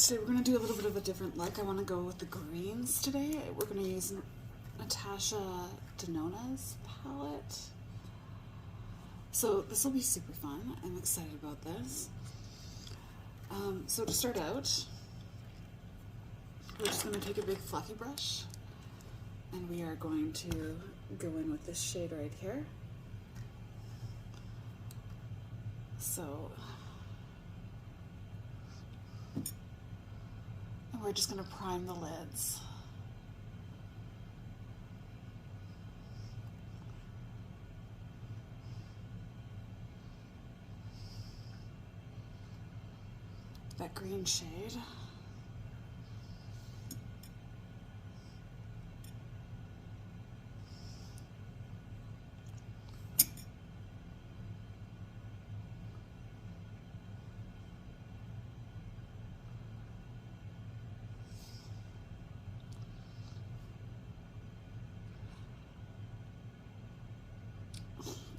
Today we're going to do a little bit of a different look. I want to go with the greens today. We're going to use Natasha Denona's palette. So this will be super fun. I'm excited about this. So to start out, we're just going to take a big fluffy brush and we are going to go in with this shade right here. So we're just going to prime the lids. That green shade.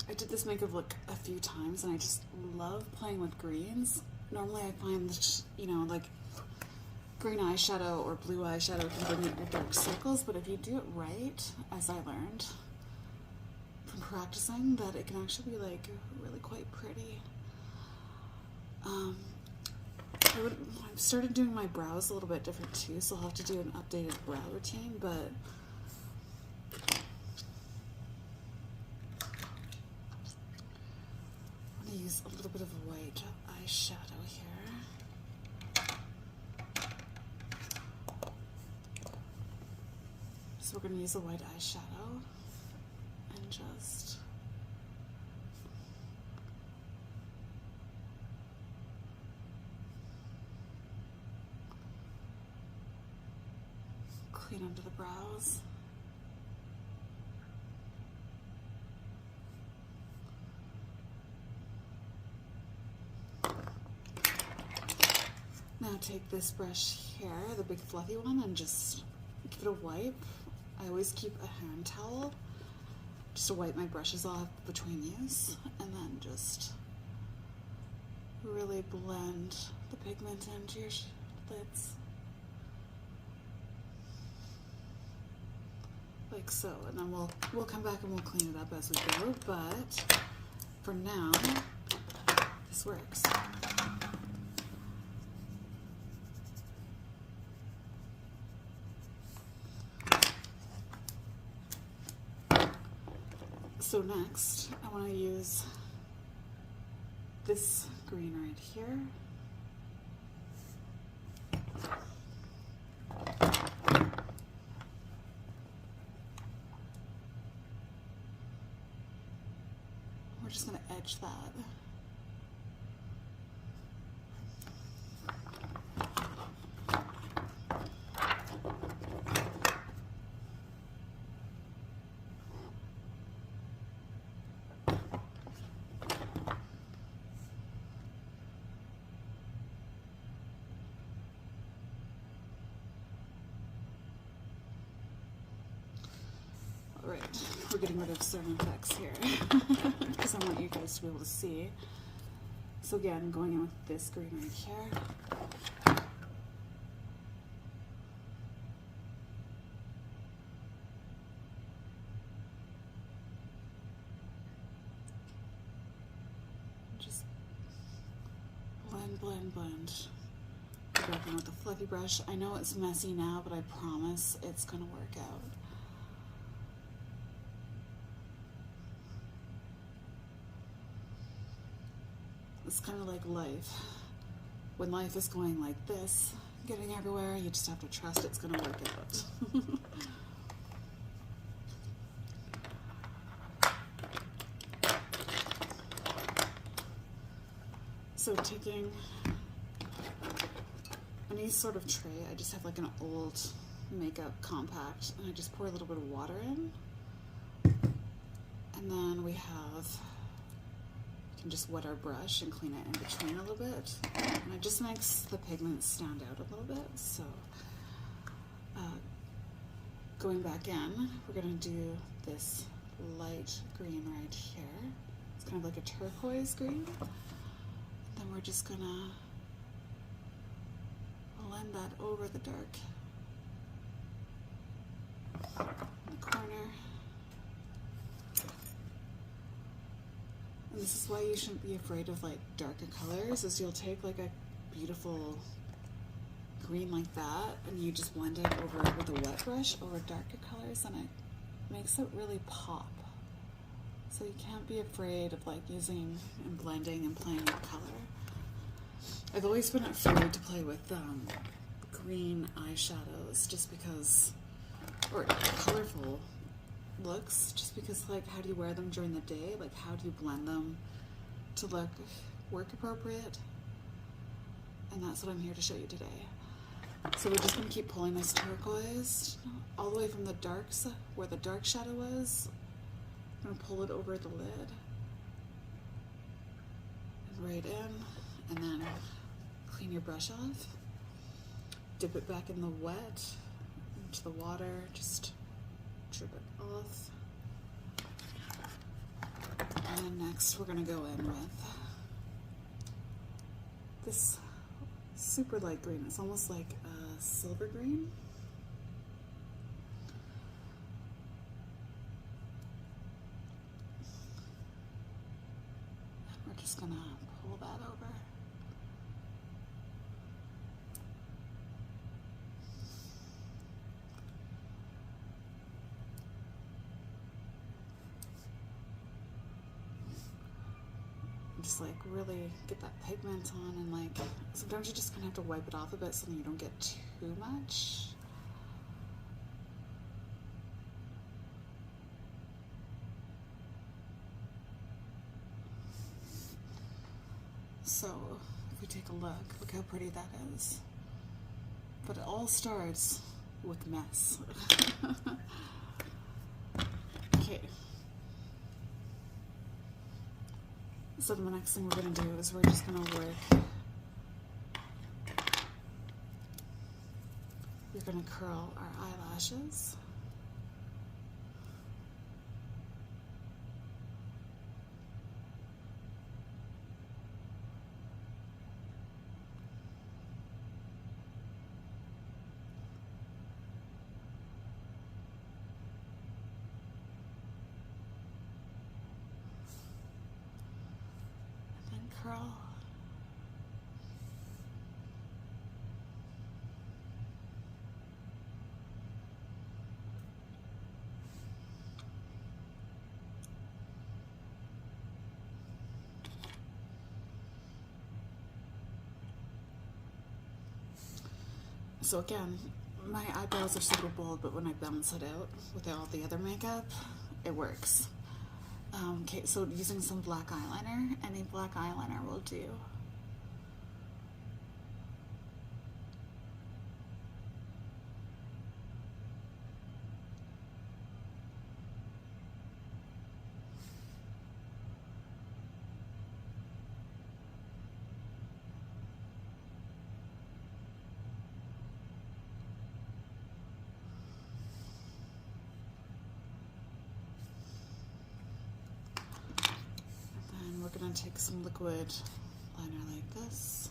I did this makeup look a few times and I just love playing with greens. Normally I find this, you know, like green eyeshadow or blue eyeshadow can bring out your dark circles, but if you do it right, as I learned from practicing, that it can actually be like really quite pretty. I've started doing my brows a little bit different too, so I'll have to do an updated brow routine, but use a little bit of white eyeshadow here. So we're going to use a white eyeshadow and just clean under the brows. Now take this brush here, the big fluffy one, and just give it a wipe. I always keep a hand towel just to wipe my brushes off between use, and then just really blend the pigment into your lids. Like so, and then we'll come back and we'll clean it up as we go, but for now, this works. So next, I want to use this green right here. We're just going to edge that. Alright, we're getting rid of certain effects here because I want you guys to be able to see. So again, going in with this green right here. Just blend, blend, blend. Go back in with the fluffy brush. I know it's messy now, but I promise it's going to work out. It's kind of like life. When life is going like this, getting everywhere, you just have to trust it's going to work out. So taking any sort of tray, I just have like an old makeup compact, and I just pour a little bit of water in. And then we have, you can just wet our brush and clean it in between a little bit. And it just makes the pigment stand out a little bit. So going back in, we're going to do this light green right here. It's kind of like a turquoise green. Then we're just going to blend blend that over the dark in the corner. And this is why you shouldn't be afraid of like darker colors, is you'll take like a beautiful green like that and you just blend it over with a wet brush over darker colors, and it makes it really pop. So you can't be afraid of like using and blending and playing with color. I've always been afraid to play with green eyeshadows just because, or colorful looks, just because like how do you wear them during the day? Like how do you blend them to look work appropriate? And that's what I'm here to show you today. So we're just going to keep pulling this turquoise all the way from the dark side, where the dark shadow was. I'm going to pull it over the lid and right in, and then clean your brush off. Dip it back in the wet, into the water, just drip it off. And then next we're going to go in with this super light green. It's almost like a silver green. We're just gonna pull that over. Just like really get that pigment on, and like sometimes you're just gonna have to wipe it off a bit so that you don't get too much. So if we take a look how pretty that is. But it all starts with mess. Okay. So the next thing we're going to do is we're just going to work, we're going to curl our eyelashes. Curl. So again, my eyebrows are super bold, but when I balance it out with all the other makeup, it works. Okay, so using some black eyeliner, any black eyeliner will do. We're going to take some liquid liner like this.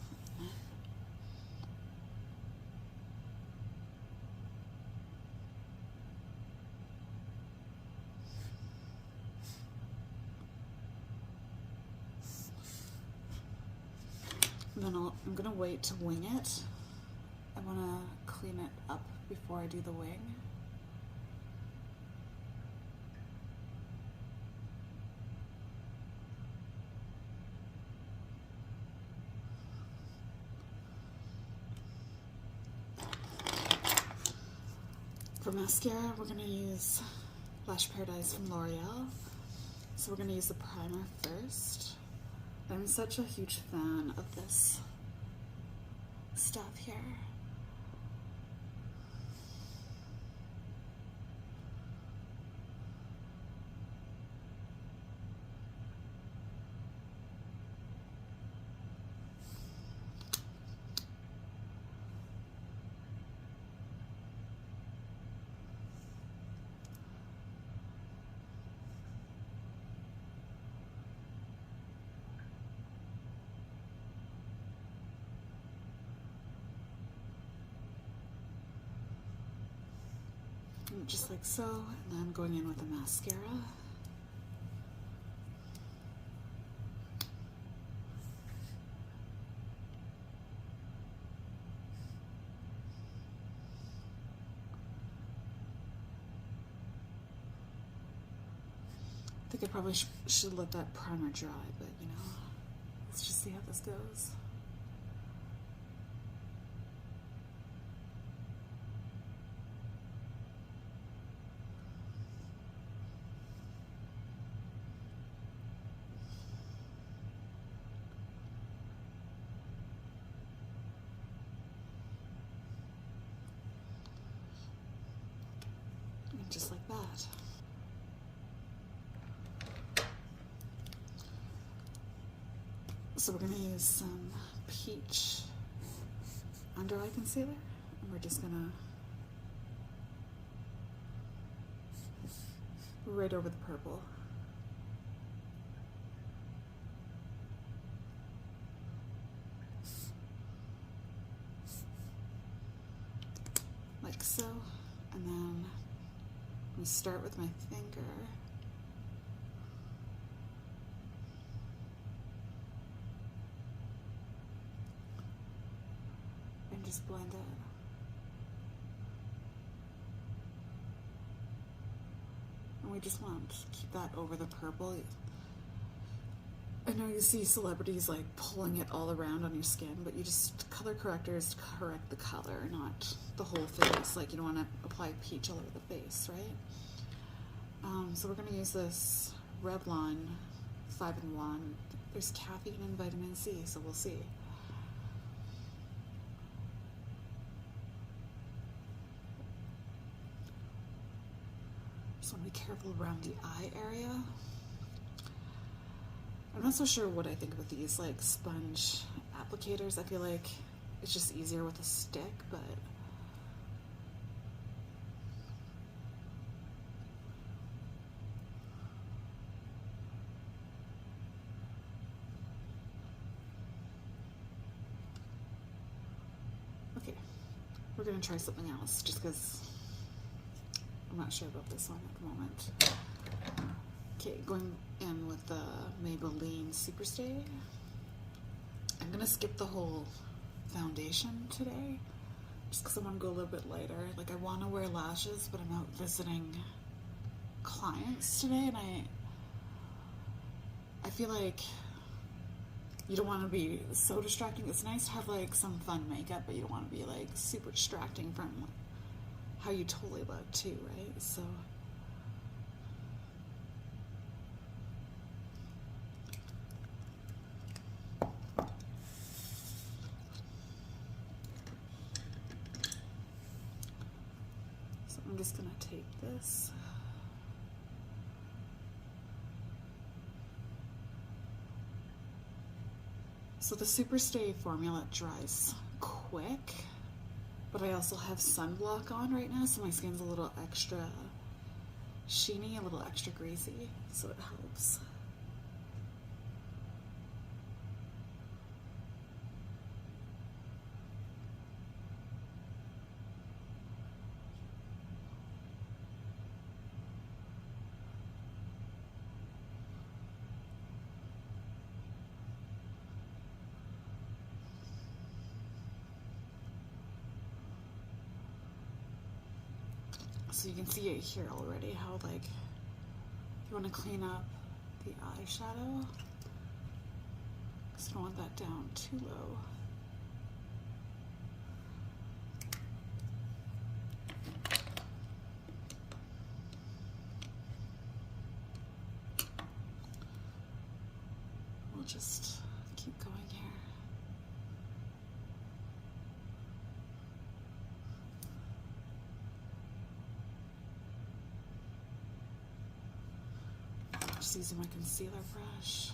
And then I'm going to wait to wing it. I want to clean it up before I do the wing. For mascara, we're going to use Lash Paradise from L'Oreal. So we're going to use the primer first. I'm such a huge fan of this stuff here. just like so, and then going in with the mascara. I think I probably should let that primer dry, but you know, let's just see how this goes. And just like that. So we're going to use some peach under eye concealer, and we're just going to right over the purple. Like so, and then we start with my finger. And just blend it. And we just want to keep that over the purple. I know you see celebrities like pulling it all around on your skin, but you just, color correctors to correct the color, not the whole face. Like you don't want to apply peach all over the face, right? So we're going to use this Revlon 5-in-1. There's caffeine and vitamin C, so we'll see. Just want to be careful around the eye area. I'm not so sure what I think about these like sponge applicators. I feel like it's just easier with a stick, but okay, we're gonna try something else just because I'm not sure about this one at the moment. Okay, going in with the Maybelline Superstay. I'm gonna skip the whole foundation today just because I want to go a little bit lighter. Like I want to wear lashes, but I'm out visiting clients today, and I feel like you don't want to be so distracting. It's nice to have like some fun makeup, but you don't want to be like super distracting from like, how you totally look too, right? So I'm just gonna take this. So the Superstay formula dries quick, but I also have sunblock on right now, so my skin's a little extra sheeny, a little extra greasy, so it helps. So you can see it here already, how like you want to clean up the eyeshadow because you don't want that down too low. We'll just keep going here. Just using my concealer brush.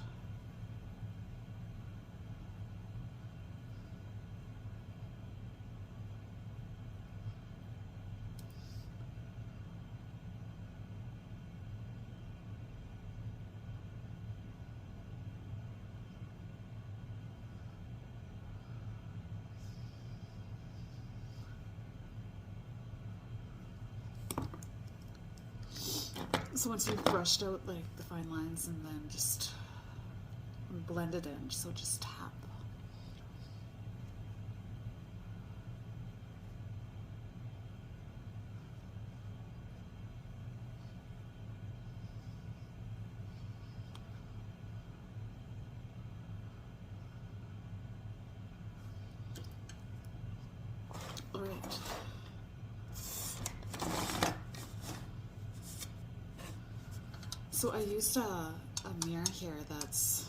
So once you've brushed out like the fine lines, and then just blend it in, so just tap. All right. So I used a mirror here that's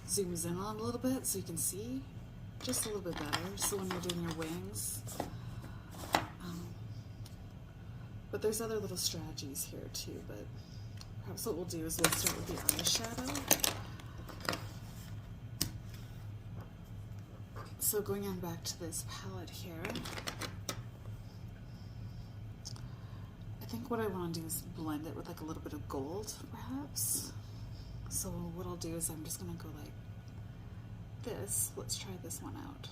zooms in on a little bit so you can see just a little bit better. So when you're doing your wings, but there's other little strategies here too. But perhaps what we'll do is we'll start with the eyeshadow. So going on back to this palette here, I think what I want to do is blend it with like a little bit of gold, perhaps. So what I'll do is I'm just going to go like this. Let's try this one out.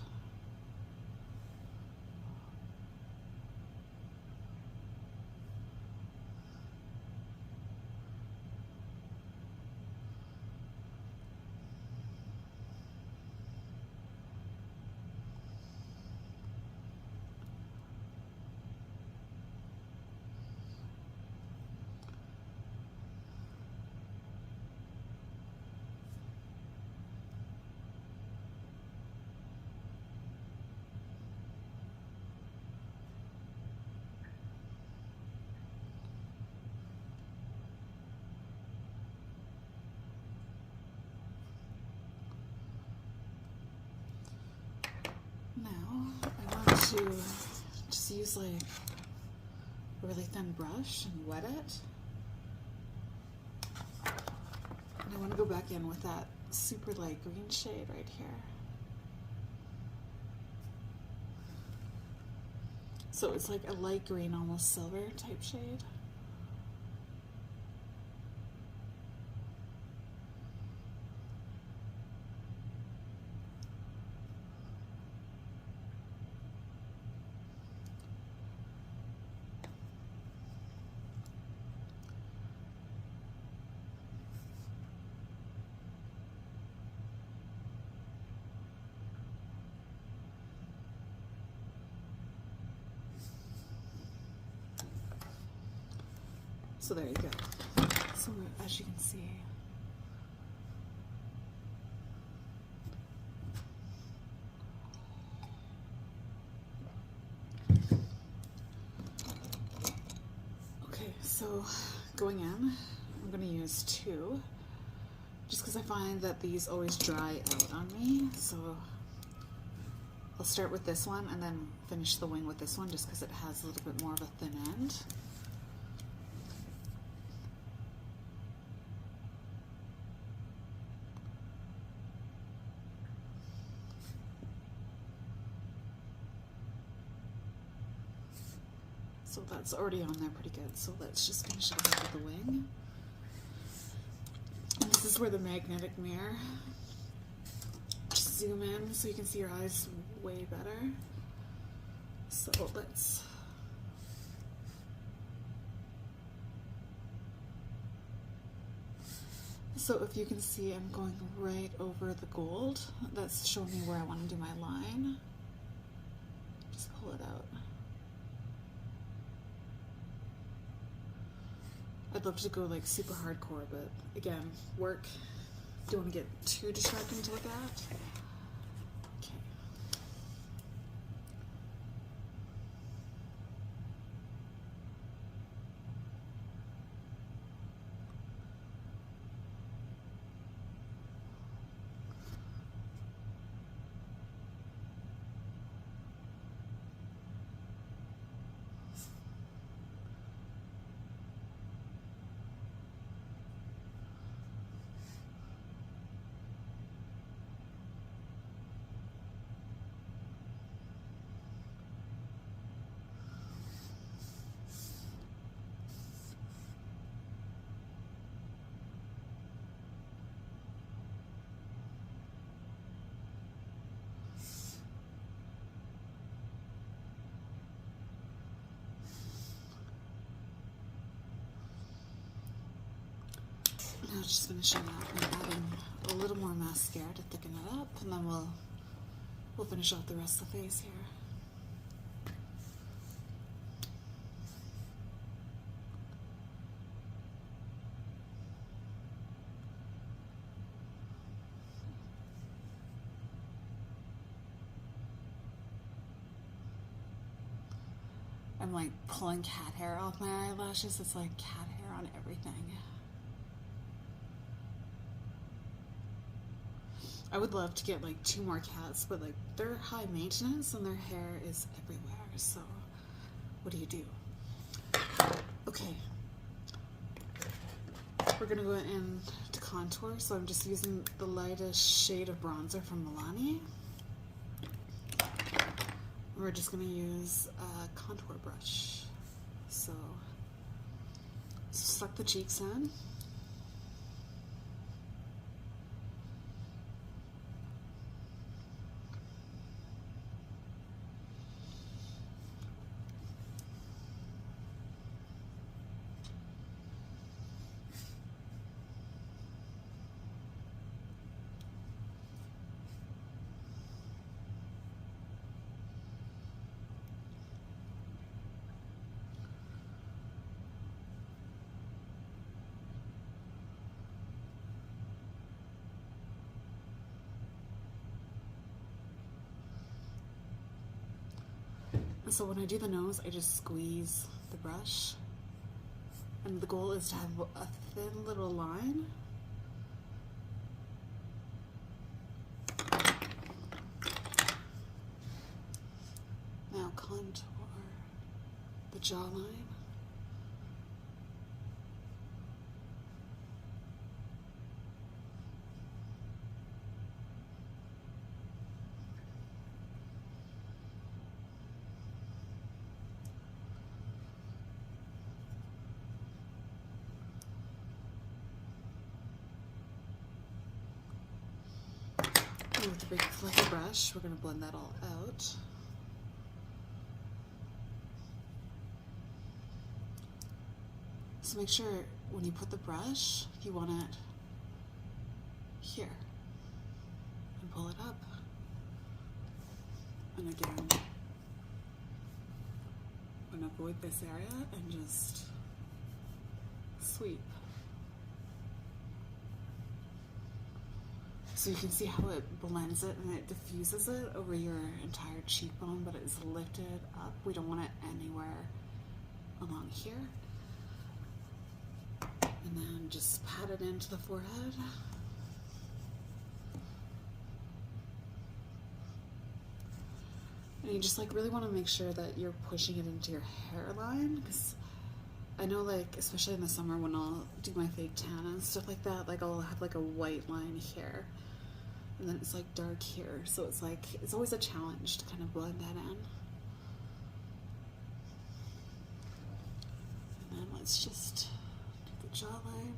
Now I want to just use like a really thin brush and wet it. And I want to go back in with that super light green shade right here. So it's like a light green, almost silver type shade. So there you go. So as you can see, okay, so going in, I'm going to use two, just because I find that these always dry out on me. So I'll start with this one and then finish the wing with this one, just because it has a little bit more of a thin end. So that's already on there pretty good. So let's just finish it off with the wing. And this is where the magnetic mirror, just zoom in so you can see your eyes way better. So let's, so if you can see, I'm going right over the gold. That's showing me where I want to do my line. Just pull it out. I'd love to go like super hardcore, but again, work. Don't want to get too distracting to look at. Okay. just finishing up and adding a little more mascara to thicken it up, and then we'll finish off the rest of the face here. I'm like pulling cat hair off my eyelashes. It's like cat hair on everything. I would love to get like 2 more cats, but like they're high maintenance and their hair is everywhere. So what do? Okay. We're gonna go in to contour. So I'm just using the lightest shade of bronzer from Milani. We're just going to use a contour brush. So suck the cheeks in. So when I do the nose, I just squeeze the brush, and the goal is to have a thin little line. Now contour the jawline. With a big fluffy brush, we're going to blend that all out. So make sure when you put the brush, you want it here. And pull it up. And again, I'm going to avoid this area and just sweep. So you can see how it blends it and it diffuses it over your entire cheekbone, but it's lifted up. We don't want it anywhere along here. And then just pat it into the forehead. And you just like really want to make sure that you're pushing it into your hairline, because I know, like, especially in the summer when I'll do my fake tan and stuff like that, like I'll have like a white line here. And then it's like dark here, so it's like, it's always a challenge to kind of blend that in. And then let's just do the jawline.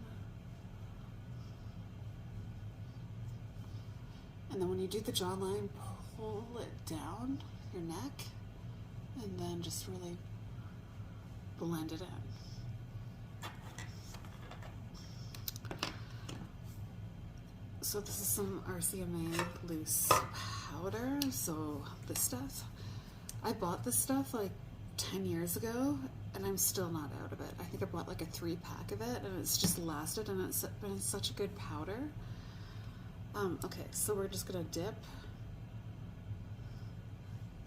And then when you do the jawline, pull it down your neck, and then just really blend it in. So this is some RCMA loose powder. So this stuff, I bought this stuff like 10 years ago and I'm still not out of it. I think I bought like a 3-pack of it and it's just lasted, and it's been such a good powder. Okay, so we're just gonna dip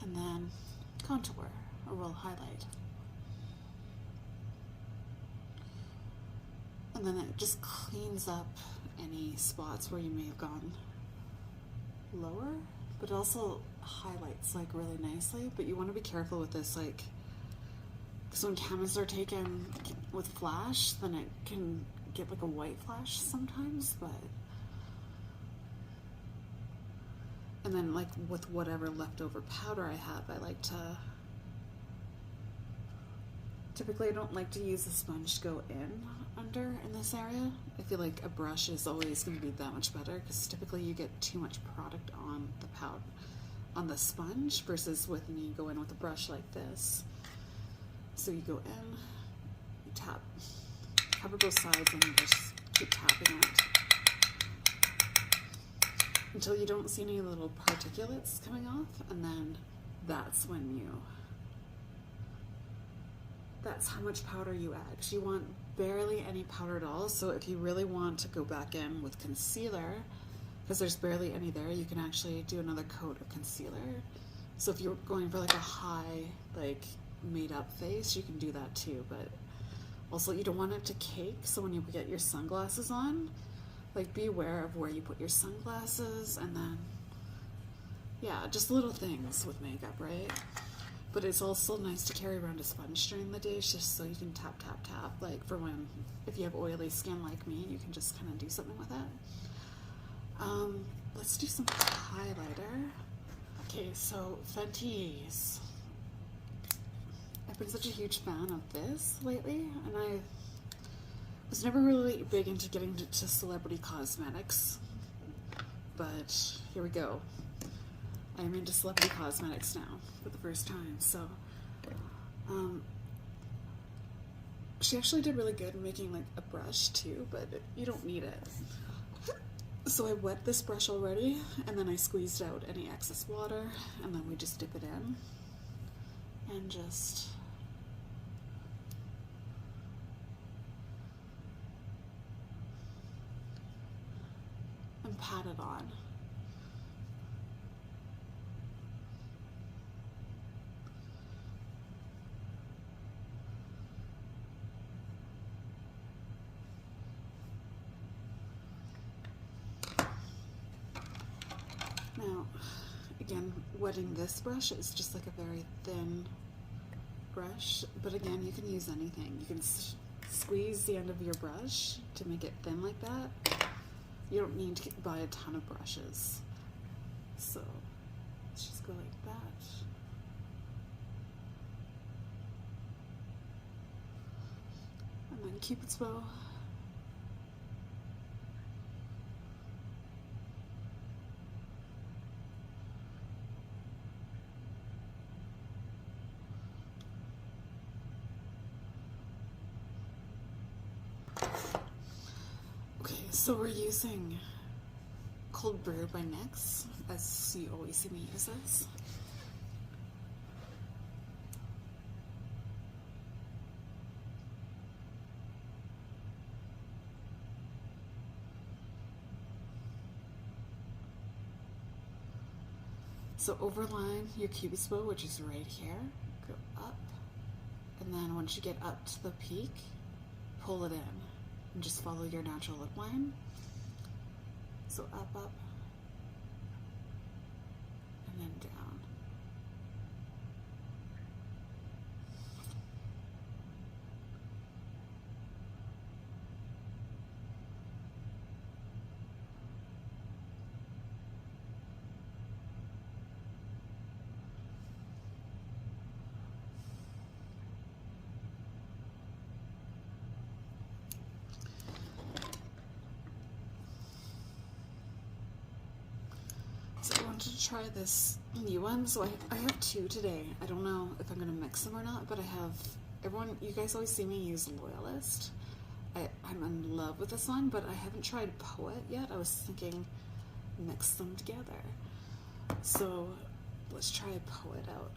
and then contour, or we'll highlight. And then it just cleans up any spots where you may have gone lower, but it also highlights like really nicely. But you want to be careful with this, like, because when cameras are taken with flash, then it can get like a white flash sometimes. But and then like with whatever leftover powder I have, I like to, typically I don't like to use a sponge to go under in this area. I feel like a brush is always going to be that much better, because typically you get too much product on the powder, on the sponge, versus when you go in with a brush like this. So you go in, you tap, cover both sides, and you just keep tapping it until you don't see any little particulates coming off, and then that's when that's how much powder you add. 'Cause you want barely any powder at all. So if you really want to go back in with concealer, because there's barely any there, you can actually do another coat of concealer. So if you're going for like a high, like made up face, you can do that too. But also you don't want it to cake, so when you get your sunglasses on, like be aware of where you put your sunglasses, and then yeah, just little things with makeup, right? But it's also nice to carry around a sponge during the day, just so you can tap, tap, tap, like for when, if you have oily skin like me, you can just kind of do something with it. Let's do some highlighter. Okay, so Fenty's. I've been such a huge fan of this lately, and I was never really big into getting to celebrity cosmetics, but here we go. I'm into celebrity cosmetics now for the first time. So she actually did really good in making like a brush too, but you don't need it. So I wet this brush already, and then I squeezed out any excess water, and then we just dip it in and just and pat it on. Now, again, wetting this brush is just like a very thin brush, but again, you can use anything. You can squeeze the end of your brush to make it thin like that. You don't need to buy a ton of brushes. So, let's just go like that. And then Cupid's bow. So we're using Cold Brew by NYX, as you always see me use this. So overline your Cupid's bow, which is right here, go up, and then once you get up to the peak, pull it in. And just follow your natural lip line. So up, up, and then down. To try this new one, so I have two today. I don't know if I'm gonna mix them or not, but I have everyone. You guys always see me use Loyalist. I'm in love with this one, but I haven't tried Poet yet. I was thinking mix them together. So let's try Poet out.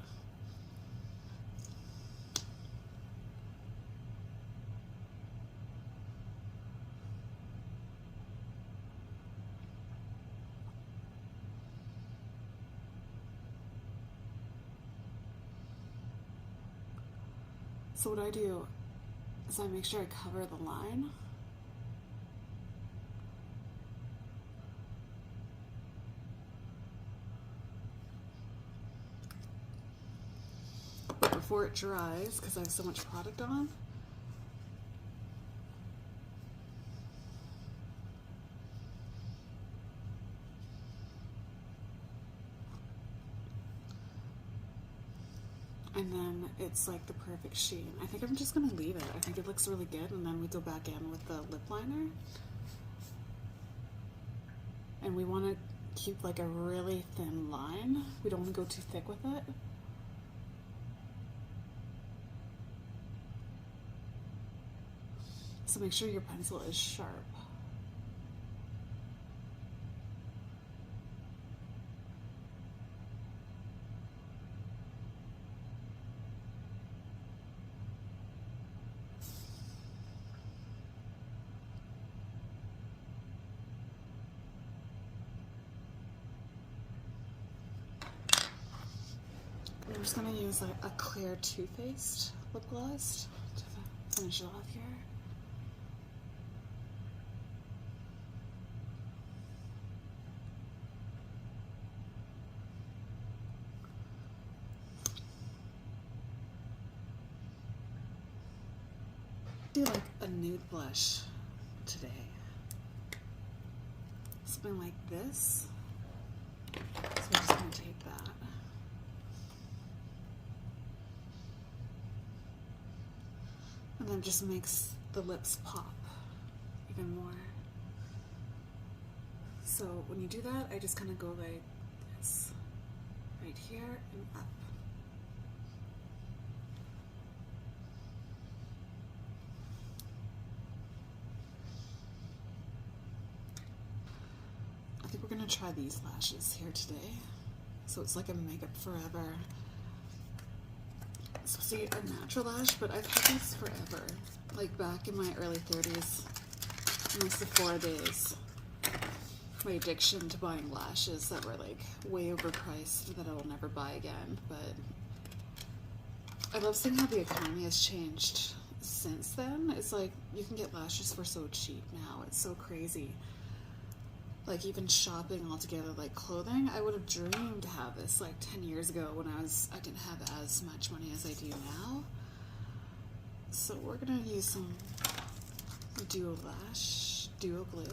So what I do is I make sure I cover the line. But before it dries, because I have so much product on, and then it's like the perfect sheen. I think I'm just gonna leave it. I think it looks really good, and then we go back in with the lip liner. And we wanna keep like a really thin line. We don't wanna go too thick with it. So make sure your pencil is sharp. just gonna use a clear Too Faced lip gloss to finish it off here. Do like a nude blush today. Something like this. So I'm just gonna take that. And then just makes the lips pop even more. So when you do that, I just kind of go like this, right here and up. I think we're gonna try these lashes here today. So it's like a Makeup Forever. It's supposed to be a natural lash, but I've had these forever. Like back in my early 30s, in my Sephora days. My addiction to buying lashes that were like way overpriced that I will never buy again. But I love seeing how the economy has changed since then. It's like you can get lashes for so cheap now. It's so crazy. Like even shopping altogether, like clothing, I would have dreamed to have this like 10 years ago when I didn't have as much money as I do now. So we're gonna use some Duo Glue.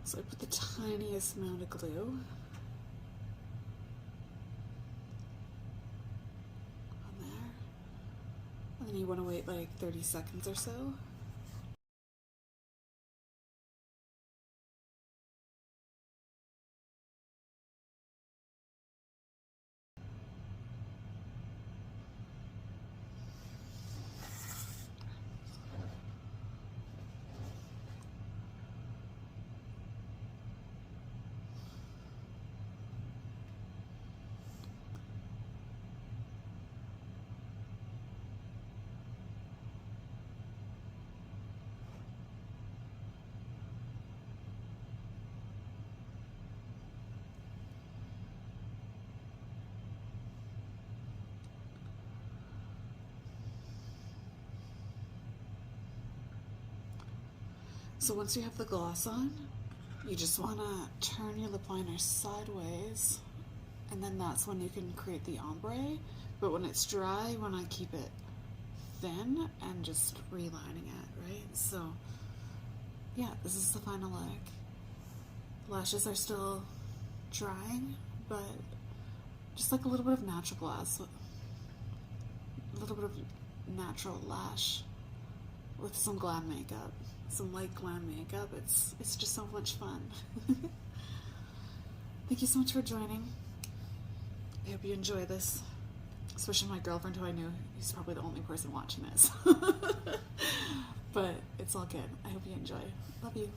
So I put the tiniest amount of glue on there. And then you want to wait like 30 seconds or so. So once you have the gloss on, you just want to turn your lip liner sideways, and then that's when you can create the ombre. But when it's dry, you want to keep it thin and just relining it, right? So yeah, this is the final look. Lashes are still drying, but just like a little bit of natural gloss, a little bit of natural lash with some glam makeup. Some light glam makeup. It's just so much fun. Thank you so much for joining. I hope you enjoy this. Especially my girlfriend, who I knew, he's probably the only person watching this. But it's all good. I hope you enjoy. Love you.